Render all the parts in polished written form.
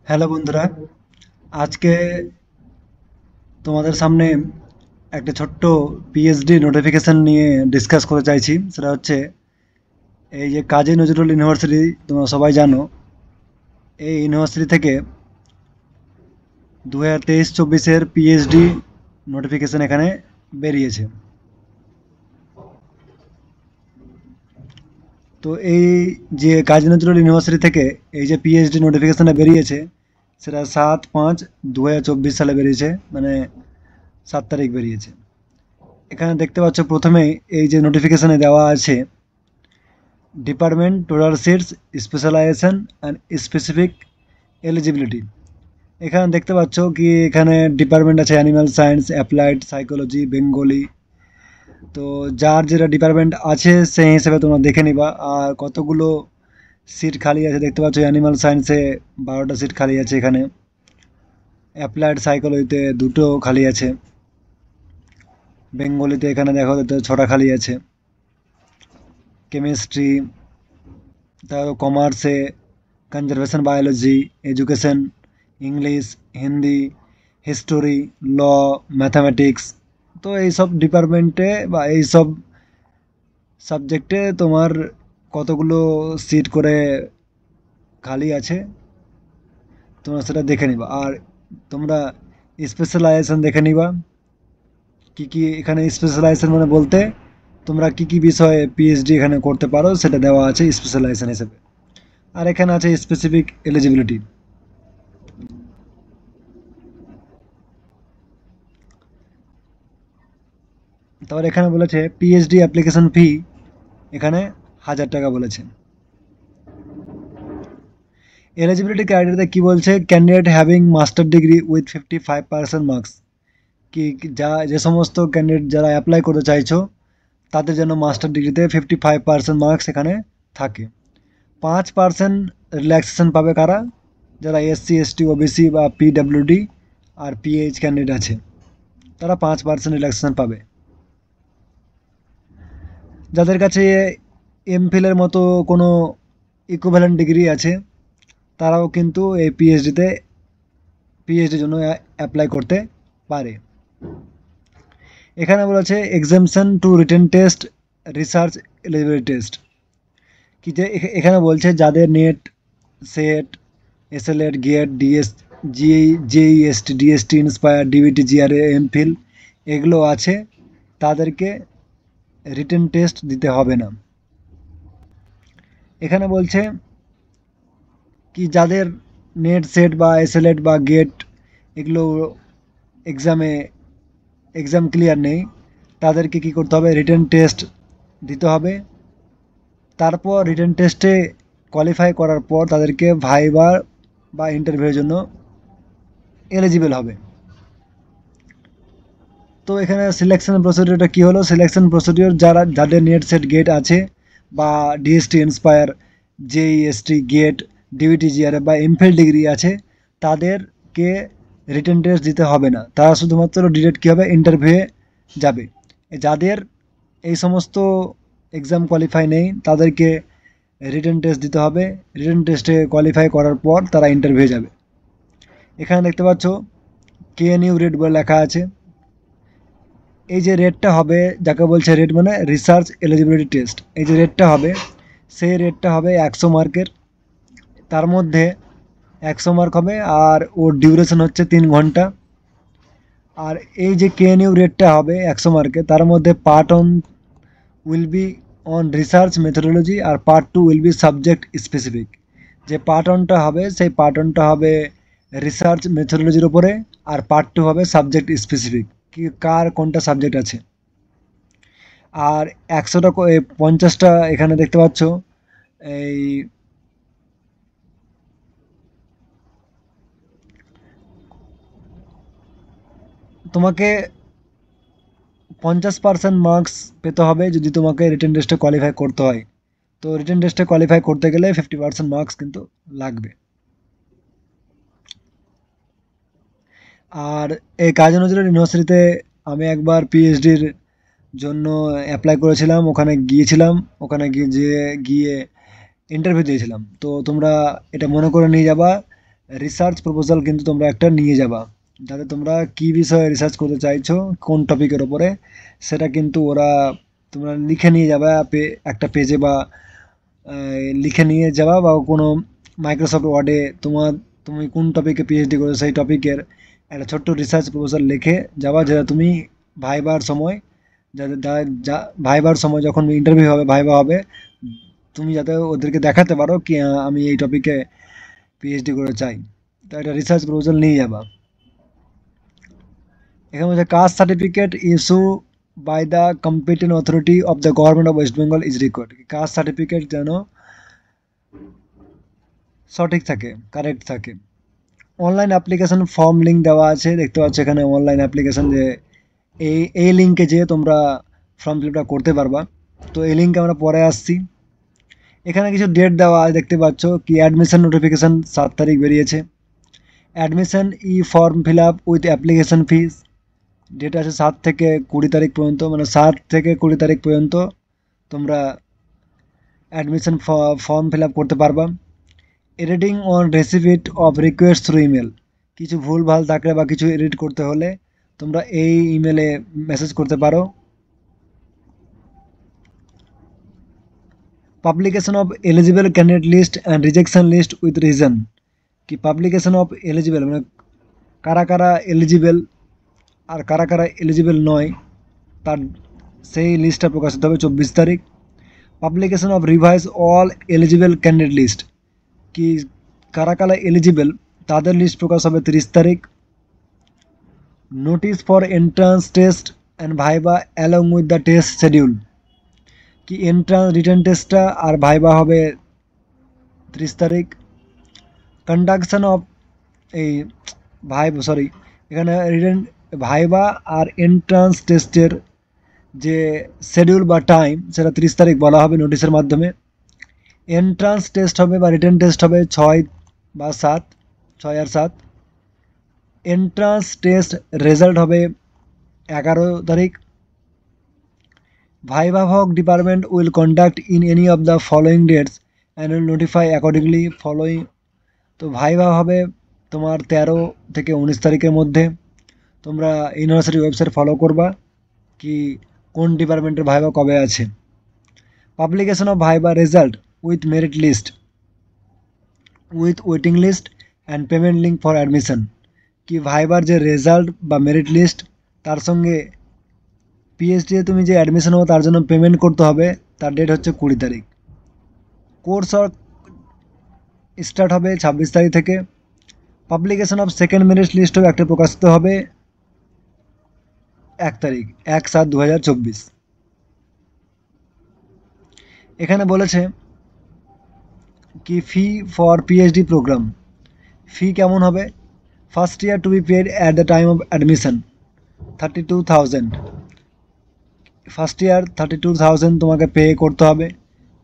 Hello বন্ধুরা, আজকে তোমাদের সামনে একটা ছোট্ট পিএইচডি নোটিফিকেশন নিয়ে ডিসকাস করতে চাইছি। সেটা হচ্ছে এই যে কাজী নজরুল ইউনিভার্সিটি, তোমরা সবাই জানো। এই ইউনিভার্সিটি থেকে 2023-24-এর পিএইচডি নোটিফিকেশন এখানে বেরিয়েছে। তো এই যে কাজী নজরুল ইউনিভার্সিটি থেকে এই যে পিএইচডি নোটিফিকেশনটা বেরিয়েছে, সেটা 7/5/2024 সালে বেরিয়েছে, মানে 7 তারিখ বেরিয়েছে। এখানে দেখতে পাচ্ছ প্রথমেই এই যে নোটিফিকেশনে দেওয়া আছে department total seats specialization and specific eligibility. এখানে দেখতে পাচ্ছ কি এখানে ডিপার্টমেন্ট আছে animal science, applied psychology, Bengali. তো যার যেটা ডিপার্টমেন্ট আছে সেই হিসেবে তোমরা দেখে নিবা। আর কতগুলো সিট খালি আছে দেখতে পাচ্ছ, অ্যানিমাল সায়েন্সে 12টা সিট খালি আছে, এখানে অ্যাপ্লাইড সাইকোলজিতে 2টো খালি আছে, বেঙ্গলিতে এখানে দেখো 6টা খালি আছে, কেমিস্ট্রি, তারপর কমার্সে conservation biology, education, English, Hindi, history, law, mathematics. তো এইসব ডিপার্টমেন্টে বা এইসব সাবজেক্টে তোমার কতগুলো সিট করে খালি আছে তোমরা সেটা দেখে নিবা। আর তোমরা স্পেশালাইজেশন দেখে নিবা, কি কি এখানে স্পেশালাইজেশন মানে বলতে তোমরা কি কি বিষয়ে পিএইচডি এখানে করতে পারো সেটা দেওয়া আছে স্পেশালাইজেশন হিসেবে। আর এখানে আছে স্পেসিফিক এলিজিবিলিটি। তারপর এখানে বলেছে পিএইচডি অ্যাপ্লিকেশন ফি এখানে 1000 টাকা বলেছে। এলিজিবিলিটি ক্রাইটেরিয়াতে কি বলছে, candidate having master degree with 55% marks. কি যা যে সমস্ত ক্যান্ডিডেট যারা অ্যাপ্লাই করতে চাইছো তাদের জন্য মাস্টার ডিগ্রিতে 55% মার্কস এখানে থাকে। 5% রিল্যাক্সেশন পাবে কারা, যারা এসসি এসটি ওবিসি বা পিডাব্লিউডি আর পিএইচ ক্যান্ডিডেট আছে, তারা 5% রিল্যাক্সেশন পাবে। যাদের কাছে এমফিলের মতো কোনো ইকুইভ্যালেন্ট ডিগ্রি আছে তারাও কিন্তু এই পিএইচডির জন্য অ্যাপ্লাই করতে পারে। এখানে বলেছে exemption to written test, research eligibility test. কি যে এখানে বলছে যাদের NET, SET, SLET, GATE, DS, JEST, DST, INSPIRE, DBT, GRA, MPhil এগুলো আছে, তাদেরকে রিটেন টেস্ট দিতে হবে না। এখানে বলছে কি যাদের নেট, সেট বা এসএলএড বা গেট এগুলো এক্সামে এক্সাম ক্লিয়ার নেই, তাদেরকে কি করতে হবে, রিটেন টেস্ট দিতে হবে। তারপর রিটেন টেস্টে কোয়ালিফাই করার পর তাদেরকে ভাইবা বা ইন্টারভিউর জন্য এলিজিবল হবে। তো এখানে সিলেকশন প্রসিডিওরটা কি হলো, সিলেকশন প্রসিডিওর যাদের নেট, সেট, গেট আছে বা DST, INSPIRE, JEST, GATE, DBT, JRF বা এমফিল ডিগ্রি আছে তাদেরকে রিটেন টেস্ট দিতে হবে না, তারা শুধুমাত্র ডিরেক্ট কী হবে, ইন্টারভিউয়ে যাবে। যাদের এই সমস্ত এক্সাম কোয়ালিফাই নেই তাদেরকে রিটেন টেস্ট দিতে হবে, রিটেন টেস্টে কোয়ালিফাই করার পর তারা ইন্টারভিউ যাবে। এখানে দেখতে পাচ্ছ কেএনইউ রেট বলে লেখা আছে। এই যে রেটটা হবে, যাকে বলছে রেট মানে রিসার্চ এলিজিবিলিটি টেস্ট, এই যে রেটটা হবে সেই রেটটা হবে 100 মার্কের। তার মধ্যে 100 মার্ক হবে আর ওর ডিউরেশন হচ্ছে 3 ঘন্টা। আর এই যে কেএনইউ রেটটা হবে 100 মার্কে, তার মধ্যে part one will be on research methodology আর part 2 will be subject specific. যে পার্ট অনটা হবে সেই পার্ট অনটা হবে রিসার্চ মেথোডোলজির উপরে, আর পার্ট 2 হবে সাবজেক্ট স্পেসিফিক, কি কার কোনটা সাবজেক্ট আছে। আর 100টা 50টা এখানে দেখতে পাচ্ছ এই তোমাকে 50% মার্কস পেতে হবে যদি তোমাকে রিটেন টেস্টে কোয়ালিফাই করতে হয়। তো রিটেন টেস্টে কোয়ালিফাই করতে গেলে 50% মার্কস কিন্তু লাগবে। আর এই কাজী নজরুল ইউনিভার্সিটিতে আমি একবার পিএইচডির জন্য অ্যাপ্লাই করেছিলাম, ওখানে গিয়েছিলাম, ওখানে গিয়ে ইন্টারভিউ দিয়েছিলাম। তো তোমরা এটা মনে করে নিয়ে যাবা রিসার্চ প্রপোজাল কিন্তু তোমরা একটা নিয়ে যাবা, যাতে তোমরা কি বিষয়ে রিসার্চ করতে চাইছো, কোন টপিকের ওপরে, সেটা কিন্তু ওরা তোমরা লিখে নিয়ে যাবা একটা পেজে, বা লিখে নিয়ে যাবা, বা কোনো মাইক্রোসফট ওয়ার্ডে তুমি কোন টপিকে পিএইচডি করো সেই টপিকের একটা ছোট্ট রিসার্চ প্রপোজাল লিখে যাবা, যেটা তুমি ভাইবার সময়, যাতে ভাইবার সময় যখন ইন্টারভিউ হবে, ভাইবা হবে, তুমি যাতে ওদেরকে দেখাতে পারো কি আমি এই টপিকে পিএইচডি করে চাই। তো একটা রিসার্চ প্রপোজাল নিয়ে যাবা। এখানে হচ্ছে caste certificate issue by the competent authority of the government of West Bengal is required. Caste certificate যেন সঠিক থাকে, কারেক্ট থাকে। অনলাইন অ্যাপ্লিকেশন ফর্ম লিঙ্ক দেওয়া আছে, দেখতে পাচ্ছ এখানে অনলাইন অ্যাপ্লিকেশন, যে এই লিঙ্কে যেয়ে তোমরা ফর্ম ফিল আপটা করতে পারবা। তো এই লিঙ্কে আমরা পরে আসছি। এখানে কিছু ডেট দেওয়া আছে, দেখতে পাচ্ছ কি অ্যাডমিশন নোটিফিকেশন 7 তারিখ বেরিয়েছে। Admission form fill up with application fees, date আছে 7 থেকে 20 তারিখ পর্যন্ত, মানে 7 থেকে 20 তারিখ পর্যন্ত তোমরা অ্যাডমিশন ফর্ম ফিল আপ করতে পারবা। Editing on receipt of request through email, কিছু ভুল ভাল থাকলে বা কিছু এডিট করতে হলে তোমরা এই ইমেলে মেসেজ করতে পারো। Publication of eligible candidate list and rejection list with reason, কি পাবলিকেশন অফ এলিজিবল মানে কারা কারা এলিজিবল আর কারা কারা এলিজিবল নয়, তার সেই লিস্টটা প্রকাশিত হবে 24 তারিখ। Publication of revise all eligible candidate list, কি কারা কারা এলিজিবল তাদের লিস্ট প্রকাশ হবে 30 তারিখ। Notice for entrance test and viva along with the test schedule, কি এন্ট্রান্স রিটেন টেস্টটা আর ভাইবা হবে 30 তারিখ। কন্ডাকশন অফ এই এখানে রিটেন ভাইবা আর এন্ট্রান্স টেস্টের যে শিডিউল বা টাইম, সেটা 30 তারিখ বলা হবে নোটিশের মাধ্যমে। এন্ট্রান্স টেস্ট হবে বা রিটেন টেস্ট হবে 6 বা 7, 6 আর 7। এন্ট্রান্স টেস্ট রেজাল্ট হবে 11 তারিখ। Viva voce department will conduct in any of the following dates and will notify accordingly following. তো ভাইবা হবে তোমার 13 থেকে 19 তারিখের মধ্যে। তোমরা ইউনিভার্সিটি ওয়েবসাইট ফলো করবা কি কোন ডিপার্টমেন্টের ভাইবা কবে আছে। Publication of viva result with merit list with waiting list and payment link for admission, কি ভাইবার যে রেজাল্ট বা মেরিট লিস্ট, তার সঙ্গে পিএইচডি তুমি যে অ্যাডমিশন হবে তার জন্য পেমেন্ট করতে হবে, তার ডেট হচ্ছে 20 তারিখ। কোর্স স্টার্ট হবে 26 তারিখ থেকে। পাবলিকেশন অফ সেকেন্ড মেরিট লিস্টও একটা প্রকাশিত হবে 1 তারিখ, 1/7/2024। এখানে বলেছে কি fee for PhD programme, fee কেমন হবে। First year to be paid at the time of admission 32,000, first year 32,000 তোমাকে পে করতে হবে।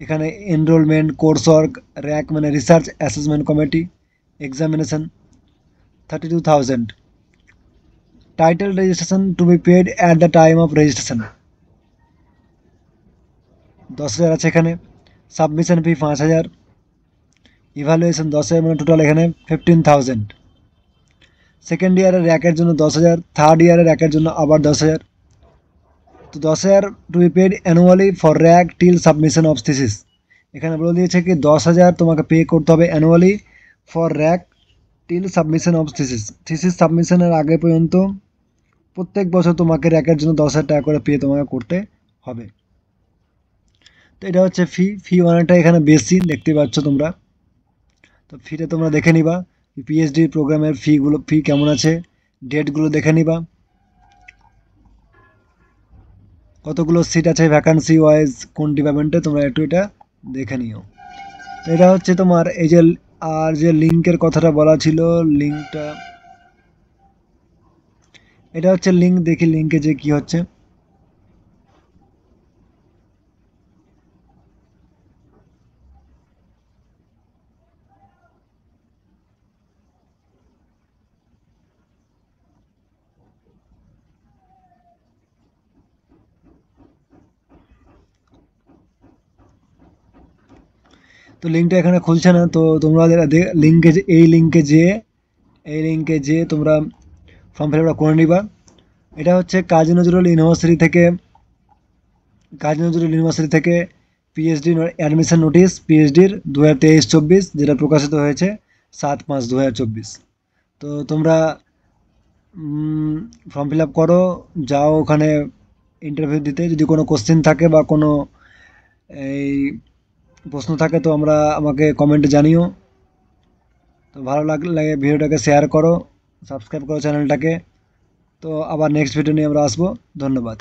এখানে এনরোলমেন্ট, কোর্স ওয়ার্ক, র্যাক মানে research assessment committee, examination 32,000। Title registration to be paid at the time of registration 10,000 আছে এখানে। Submission ফি 5,000। Evaluation 10,000, মানে total এখানে 15,000। Second ইয়ারের র্যাকের জন্য 10,000, থার্ড ইয়ারের র্যাকের জন্য আবার 10,000। তো 10,000 to be paid annually for rack till submission of thesis, এখানে বলে দিয়েছে কি 10,000 তোমাকে পে করতে হবে annually for rack till submission of thesis, thesis সাবমিশনের আগে পর্যন্ত প্রত্যেক বছর তোমাকে র্যাকের জন্য 10,000 টাকা করে পে তোমাকে করতে হবে। তো এটা হচ্ছে ফি অনেকটা এখানে বেশি, দেখতে পাচ্ছ তোমরা। তো ফিটা তোমরা দেখে নিবা, পিএইচডি প্রোগ্রামের ফি কেমন আছে, ডেটগুলো দেখে নিবা, কতগুলো সিট আছে ভ্যাকান্সি ওয়াইজ কোন ডিপার্টমেন্টে, তোমরা একটু এটা দেখে নিও। তো এটা হচ্ছে তোমার এই যে, আর যে লিঙ্কের কথাটা বলা ছিল, লিঙ্কটা এটা হচ্ছে লিঙ্ক, দেখি লিঙ্কে যে কি হচ্ছে। তো তো লিঙ্কটা এখানে খুলছে না, তো তোমরা এই লিঙ্কে যেয়ে তোমরা ফর্ম ফিল আপটা করে নিবা। এটা হচ্ছে কাজী নজরুল ইউনিভার্সিটি থেকে পিএইচডি অ্যাডমিশন নোটিশ পিএইচডির 2023-24 যেটা প্রকাশিত হয়েছে 7/5/2024। তো তোমরা ফর্ম ফিল আপ করো, যাও ওখানে ইন্টারভিউ দিতে। যদি কোনো কোশ্চেন থাকে বা কোনো এই প্রশ্ন থাকে তো আমাকে কমেন্টে জানিও। তো ভালো লাগলে ভিডিওটাকে শেয়ার করো, সাবস্ক্রাইব করো চ্যানেলটাকে। তো আবার নেক্সট ভিডিও নিয়ে আমরা আসবো। ধন্যবাদ।